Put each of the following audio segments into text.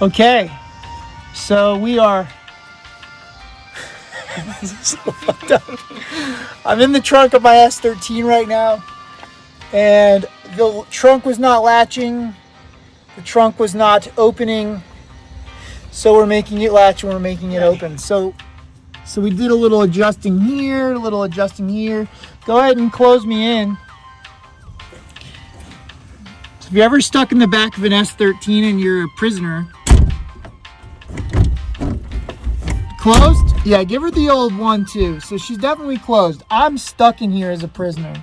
Okay, so we are so fucked up. I'm in the trunk of my S13 right now, and the trunk was not latching, the trunk was not opening, so we're making it latch and we're making it open. So we did a little adjusting here, a little adjusting here. Go ahead and close me in. So if you're ever stuck in the back of an S13 and you're a prisoner, closed? Yeah, give her the old one too. So she's definitely closed. I'm stuck in here as a prisoner.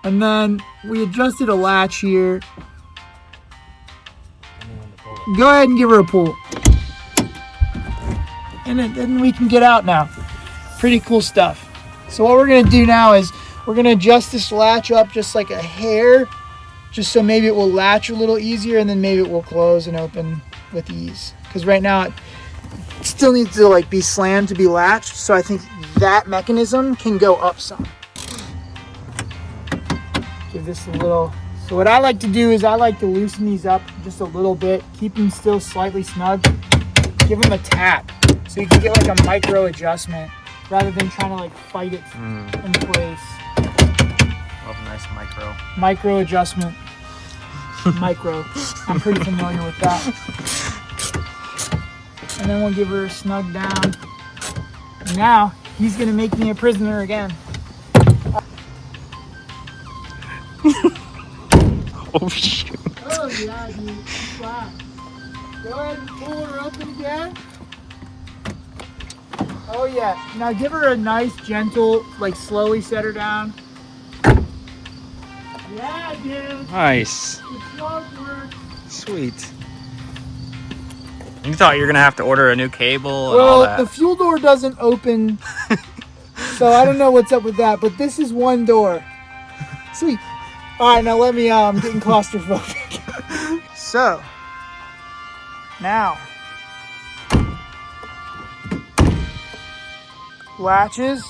And then we adjusted a latch here. Go ahead and give her a pull. And then we can get out now. Pretty cool stuff. So what we're gonna do now is we're gonna adjust this latch up just like a hair, just so maybe it will latch a little easier, and then maybe it will close and open with ease. Because right now it still needs to like be slammed to be latched, so I think that mechanism can go up some. Give this a little. So what I like to do is I like to loosen these up just a little bit, keep them still slightly snug, give them a tap so you can get like a micro adjustment rather than trying to like fight it in place. Love a nice micro adjustment. Micro. I'm pretty familiar with that. And then we'll give her a snug down. And now he's gonna make me a prisoner again. Oh shoot. Oh yeah, dude. Wow. Go ahead and pull her open again. Oh yeah. Now give her a nice, gentle, like slowly set her down. Yeah, dude. Nice. Good slug work. Sweet. You thought you were gonna have to order a new cable and all Well, that. the fuel door doesn't open, so I don't know what's up with that. But this is one door. Sweet. All right, now let me. I'm getting claustrophobic. So now latches,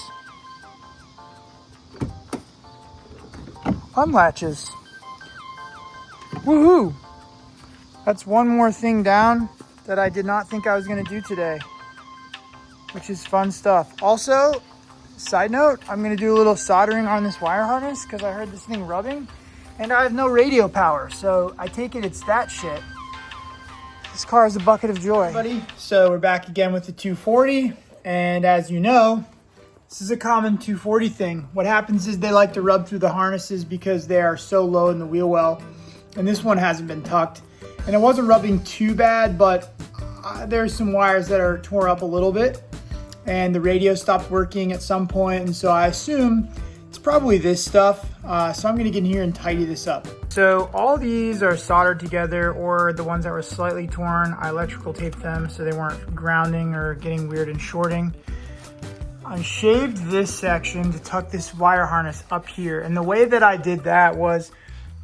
unlatches. Woohoo! That's one more thing down that I did not think I was going to do today, which is fun stuff. Also, side note, I'm going to do a little soldering on this wire harness because I heard this thing rubbing, and I have no radio power, so I take it it's that shit. This car is a bucket of joy. Buddy, so we're back again with the 240, and as you know, this is a common 240 thing. What happens is they like to rub through the harnesses because they are so low in the wheel well, and this one hasn't been tucked. And it wasn't rubbing too bad, but there's some wires that are tore up a little bit, and the radio stopped working at some point, and so I assume it's probably this stuff. So I'm gonna get in here and tidy this up. So all these are soldered together, or the ones that were slightly torn, I electrical taped them so they weren't grounding or getting weird and shorting. I shaved this section to tuck this wire harness up here, and the way that I did that was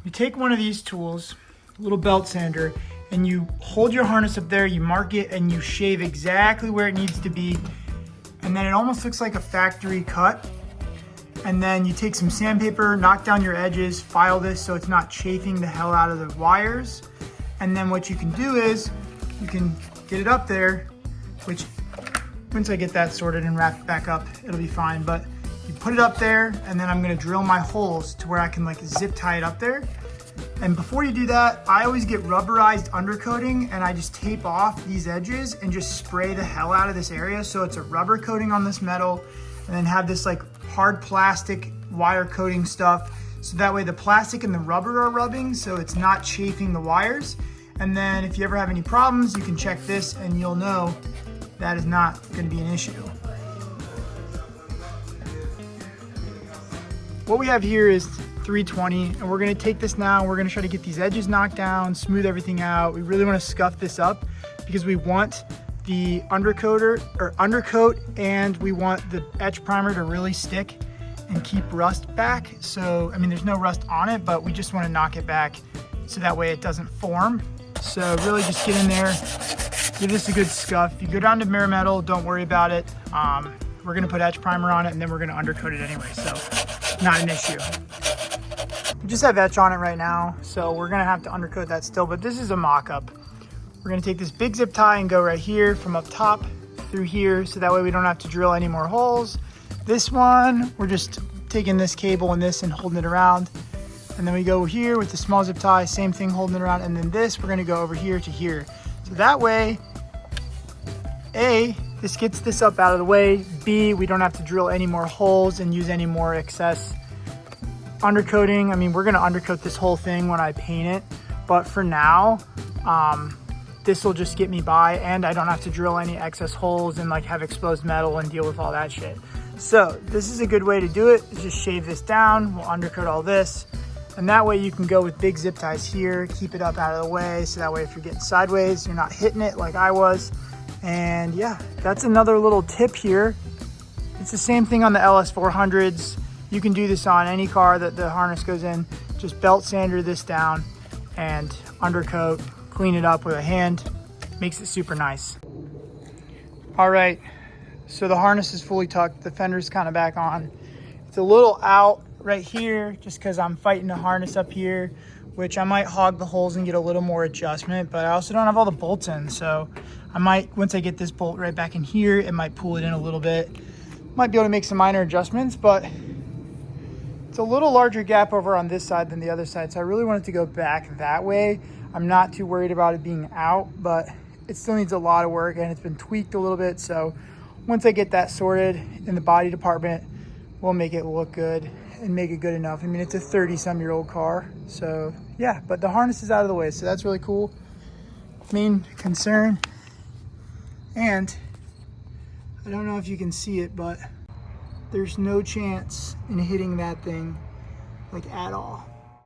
you take one of these tools, a little belt sander, and you hold your harness up there, you mark it, and you shave exactly where it needs to be, and then it almost looks like a factory cut. And then you take some sandpaper, knock down your edges, file this so it's not chafing the hell out of the wires. And then what you can do is you can get it up there, which once I get that sorted and wrap it back up, it'll be fine. But you put it up there, and then I'm gonna drill my holes to where I can like zip tie it up there. And before you do that, I always get rubberized undercoating, and I just tape off these edges and just spray the hell out of this area so it's a rubber coating on this metal, and then have this like hard plastic wire coating stuff, so that way the plastic and the rubber are rubbing so it's not chafing the wires. And then if you ever have any problems, you can check this and you'll know that is not going to be an issue. What we have here is 320, and we're going to take this now and we're going to try to get these edges knocked down, smooth everything out. We really want to scuff this up because we want the undercoat, and we want the etch primer to really stick and keep rust back. So, I mean, there's no rust on it, but we just want to knock it back so that way it doesn't form. So really just get in there, give this a good scuff. If you go down to Mirror Metal, don't worry about it. We're gonna put etch primer on it, and then we're gonna undercoat it anyway, so not an issue. We just have etch on it right now, so we're gonna have to undercoat that still, but this is a mock-up. We're gonna take this big zip tie and go right here from up top through here, so that way we don't have to drill any more holes. This one, we're just taking this cable and this and holding it around. And then we go here with the small zip tie, same thing, holding it around. And then this, we're gonna go over here to here. So that way, A, this gets this up out of the way. B, we don't have to drill any more holes and use any more excess undercoating. I mean, we're gonna undercoat this whole thing when I paint it, but for now, this will just get me by, and I don't have to drill any excess holes and like have exposed metal and deal with all that shit. So this is a good way to do it, is just shave this down. We'll undercoat all this, and that way you can go with big zip ties here, keep it up out of the way, so that way if you're getting sideways, you're not hitting it like I was. And yeah, that's another little tip here. It's the same thing on the LS400s. You can do this on any car that the harness goes in. Just belt sander this down and undercoat, clean it up with a hand, makes it super nice. All right, so the harness is fully tucked, the fender's kind of back on. It's a little out right here just because I'm fighting the harness up here, which I might hog the holes and get a little more adjustment, but I also don't have all the bolts in, so I might, once I get this bolt right back in here, it might pull it in a little bit. Might be able to make some minor adjustments, but it's a little larger gap over on this side than the other side, so I really want it to go back that way. I'm not too worried about it being out, but it still needs a lot of work, and it's been tweaked a little bit. So once I get that sorted in the body department, we'll make it look good and make it good enough. I mean, it's a 30-some-year-old car, so yeah, but the harness is out of the way, so that's really cool. Main concern, and I don't know if you can see it, but there's no chance in hitting that thing like at all.